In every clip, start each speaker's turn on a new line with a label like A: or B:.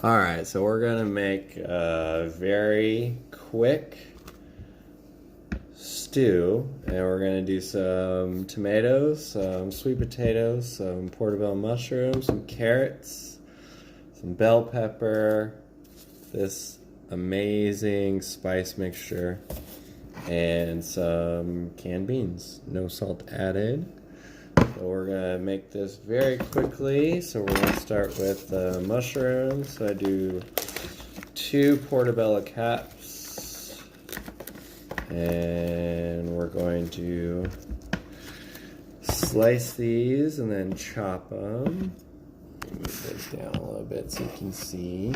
A: Alright, so we're gonna make a very quick stew, and we're gonna do some tomatoes, some sweet potatoes, some portobello mushrooms, some carrots, some bell pepper, this amazing spice mixture, and some canned beans. No salt added. So we're gonna make this very quickly. So we're gonna start with the mushrooms. So I do 2 portobello caps, and we're going to slice these and then chop them. Move this down a little bit so you can see.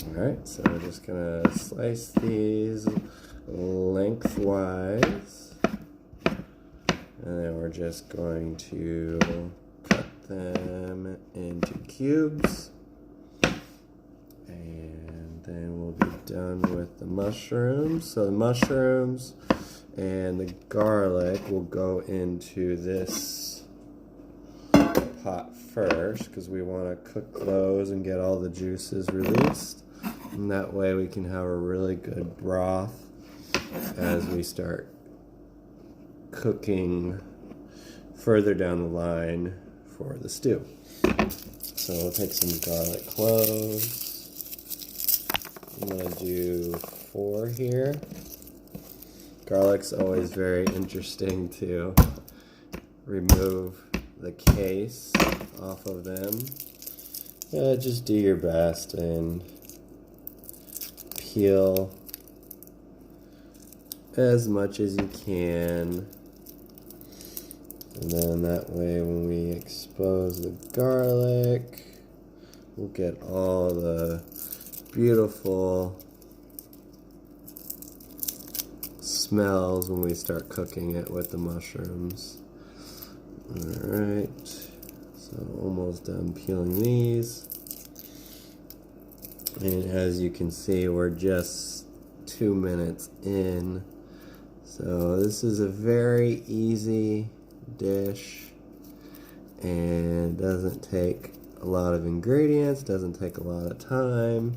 A: Alright, so we're just gonna slice these lengthwise. And then we're just going to cut them into cubes. And then we'll be done with the mushrooms. So the mushrooms and the garlic will go into this pot first because we want to cook those and get all the juices released. And that way we can have a really good broth as we start cooking further down the line for the stew. So we'll take some garlic cloves. I'm going to do 4 here. Garlic's always very interesting to remove the case off of them. Just do your best and peel as much as you can. And then that way when we expose the garlic, we'll get all the beautiful smells when we start cooking it with the mushrooms. Alright, so almost done peeling these. And as you can see, we're just 2 minutes in. So this is a very easy dish and doesn't take a lot of ingredients, doesn't take a lot of time,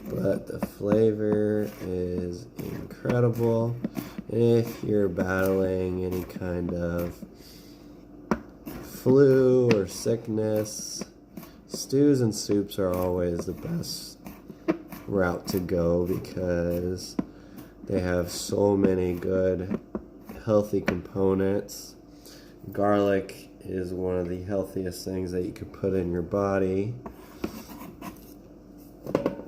A: but the flavor is incredible. If you're battling any kind of flu or sickness, stews and soups are always the best route to go because they have so many good healthy components. Garlic is one of the healthiest things that you can put in your body.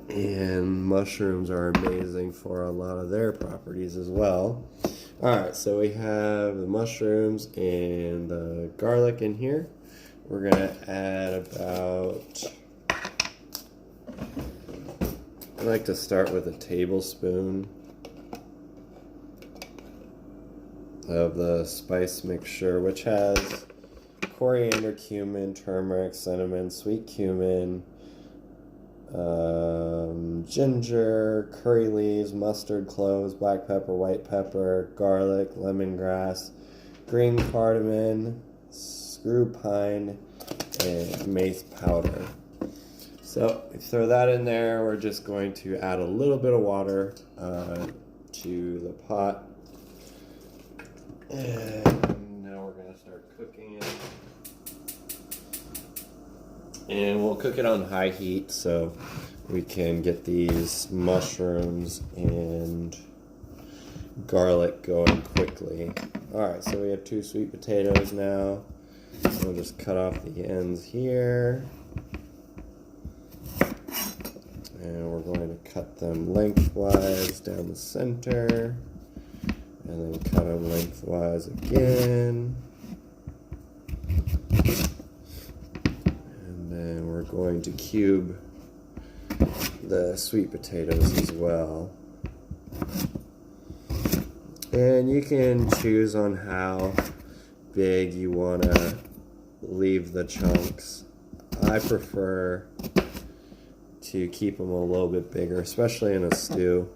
A: And mushrooms are amazing for a lot of their properties as well. Alright, so we have the mushrooms and the garlic in here. We're going to add about, I like to start with a tablespoon of the spice mixture, which has coriander, cumin, turmeric, cinnamon, sweet cumin, ginger, curry leaves, mustard, cloves, black pepper, white pepper, garlic, lemongrass, green cardamom, screw pine, and mace powder. So throw that in there. We're just going to add a little bit of water to the pot. And now we're going to start cooking it. And we'll cook it on high heat so we can get these mushrooms and garlic going quickly. Alright, so we have 2 sweet potatoes now. So we'll just cut off the ends here. And we're going to cut them lengthwise down the center. And then cut them lengthwise again. And then we're going to cube the sweet potatoes as well. And you can choose on how big you want to leave the chunks. I prefer to keep them a little bit bigger, especially in a stew.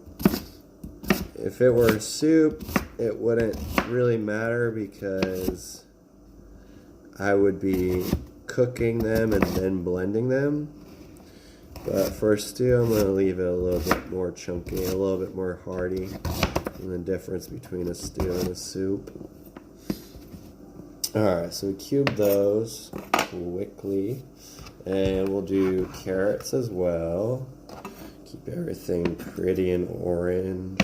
A: If it were a soup, it wouldn't really matter because I would be cooking them and then blending them. But for stew, I'm going to leave it a little bit more chunky, a little bit more hearty. And the difference between a stew and a soup. Alright, so we cube those quickly. And we'll do carrots as well. Keep everything pretty and orange.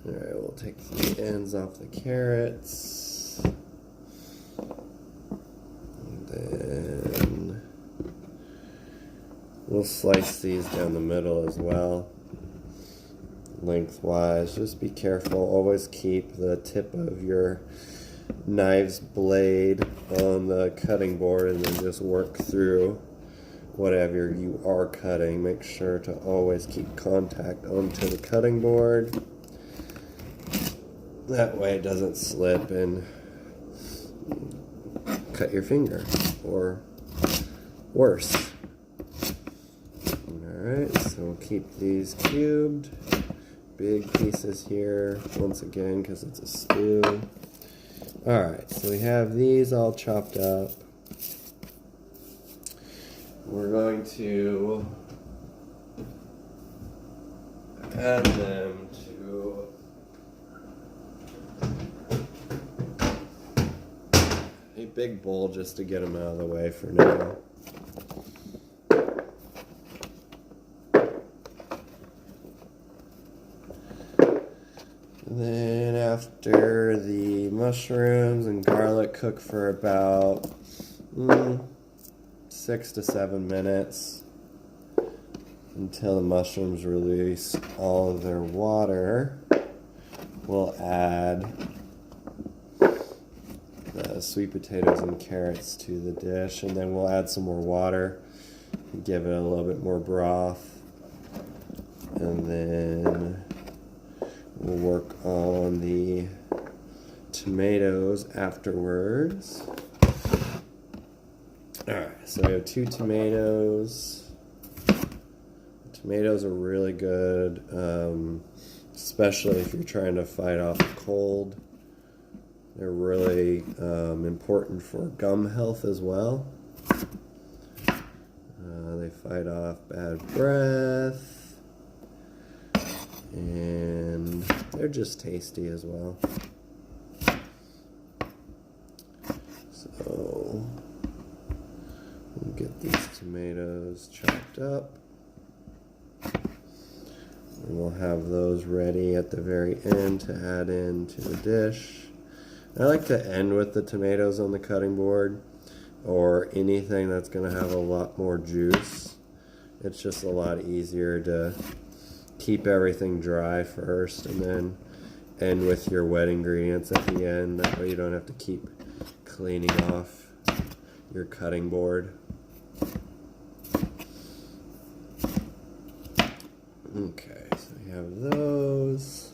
A: Alright, we'll take the ends off the carrots. And then we'll slice these down the middle as well. Lengthwise. Just be careful. Always keep the tip of your knife's blade on the cutting board and then just work through whatever you are cutting. Make sure to always keep contact onto the cutting board. That way it doesn't slip and cut your finger, or worse. Alright, so we'll keep these cubed. Big pieces here, once again, because it's a stew. Alright, so we have these all chopped up. We're going to add them to a big bowl just to get them out of the way for now. Then after the mushrooms and garlic cook for about 6 to 7 minutes until the mushrooms release all of their water, we'll add the sweet potatoes and carrots to the dish, and then we'll add some more water and give it a little bit more broth, and then we'll work on the tomatoes afterwards. Alright, so we have 2 tomatoes. Tomatoes are really good, especially if you're trying to fight off a cold. They're really important for gum health as well. They fight off bad breath. And they're just tasty as well. So we'll get these tomatoes chopped up. And we'll have those ready at the very end to add into the dish. I like to end with the tomatoes on the cutting board, or anything that's going to have a lot more juice. It's just a lot easier to keep everything dry first and then end with your wet ingredients at the end. That way you don't have to keep cleaning off your cutting board. Okay, so we have those.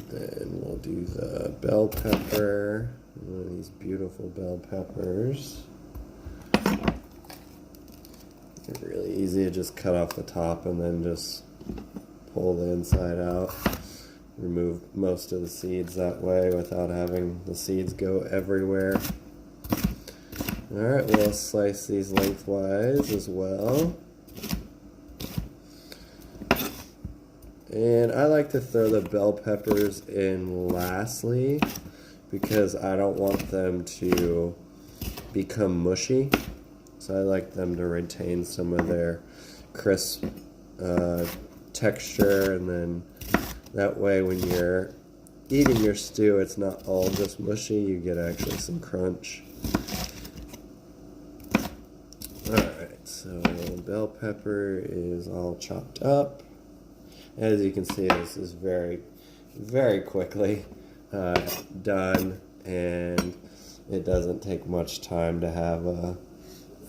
A: Then we'll do the bell pepper. One of these beautiful bell peppers. They're really easy to just cut off the top and then just pull the inside out. Remove most of the seeds that way without having the seeds go everywhere. Alright, we'll slice these lengthwise as well. And I like to throw the bell peppers in lastly because I don't want them to become mushy. So I like them to retain some of their crisp texture, and then that way when you're eating your stew, it's not all just mushy, you get actually some crunch. Alright, so bell pepper is all chopped up. As you can see, this is very, very quickly done, and it doesn't take much time to have a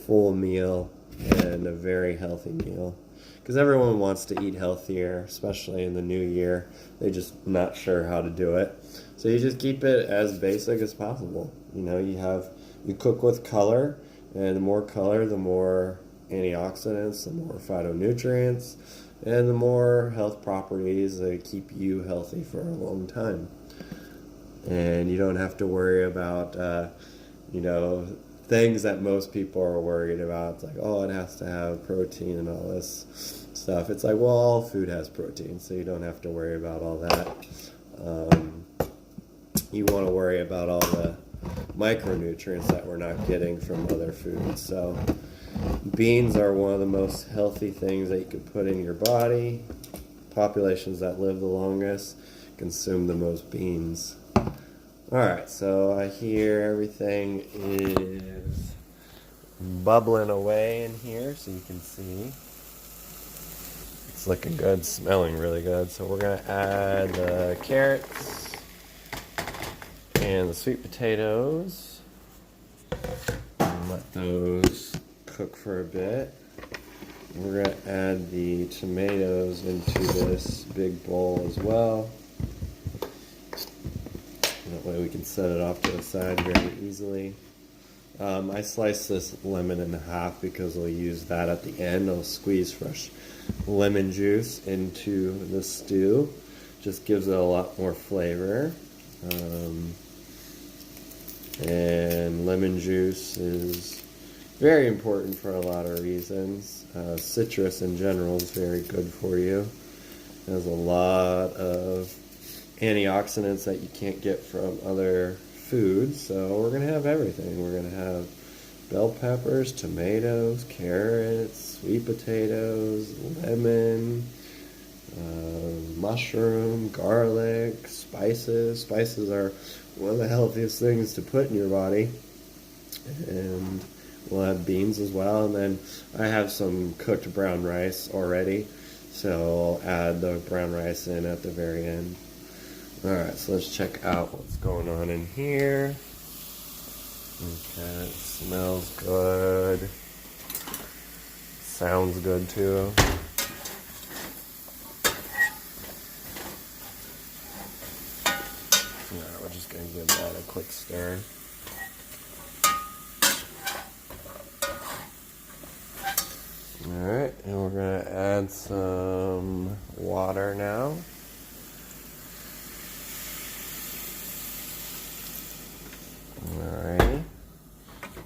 A: full meal and a very healthy meal. Because everyone wants to eat healthier, especially in the new year. They're just not sure how to do it. So you just keep it as basic as possible. You know, you cook with color, and the more color, the more antioxidants, the more phytonutrients, and the more health properties that keep you healthy for a long time. And you don't have to worry about you know, things that most people are worried about. It's like, oh, it has to have protein and all this stuff. It's like, well, all food has protein, so you don't have to worry about all that. You want to worry about all the micronutrients that we're not getting from other foods. So beans are one of the most healthy things that you could put in your body. Populations that live the longest consume the most beans. Alright, so I hear everything is bubbling away in here, so you can see. It's looking good, smelling really good. So we're going to add the carrots and the sweet potatoes. And let those cook for a bit. We're going to add the tomatoes into this big bowl as well. That way we can set it off to the side very easily. I sliced this lemon in half because we'll use that at the end. I'll squeeze fresh lemon juice into the stew. Just gives it a lot more flavor. And lemon juice is very important for a lot of reasons. Citrus in general is very good for you. It has a lot of antioxidants that you can't get from other foods, so we're going to have everything. We're going to have bell peppers, tomatoes, carrots, sweet potatoes, lemon, mushroom, garlic, spices. Spices are one of the healthiest things to put in your body. And we'll have beans as well, and then I have some cooked brown rice already, so I'll add the brown rice in at the very end. Alright, so let's check out what's going on in here. Okay, it smells good. Sounds good too. Alright, we're just going to give that a quick stir. Alright, and we're going to add some water now. Alright,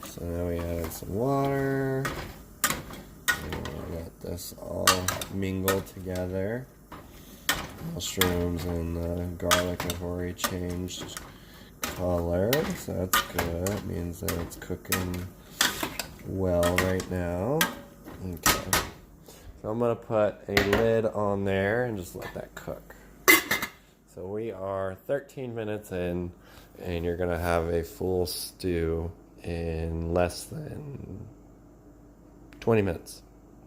A: so now we added some water, and we got this all mingled together. Mushrooms and the garlic have already changed color, so that's good. That means that it's cooking well right now. Okay, so I'm going to put a lid on there and just let that cook. So we are 13 minutes in, and you're going to have a full stew in less than 20 minutes.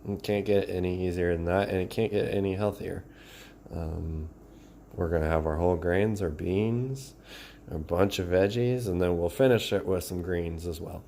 A: It can't get any easier than that, and it can't get any healthier. We're going to have our whole grains, our beans, a bunch of veggies, and then we'll finish it with some greens as well.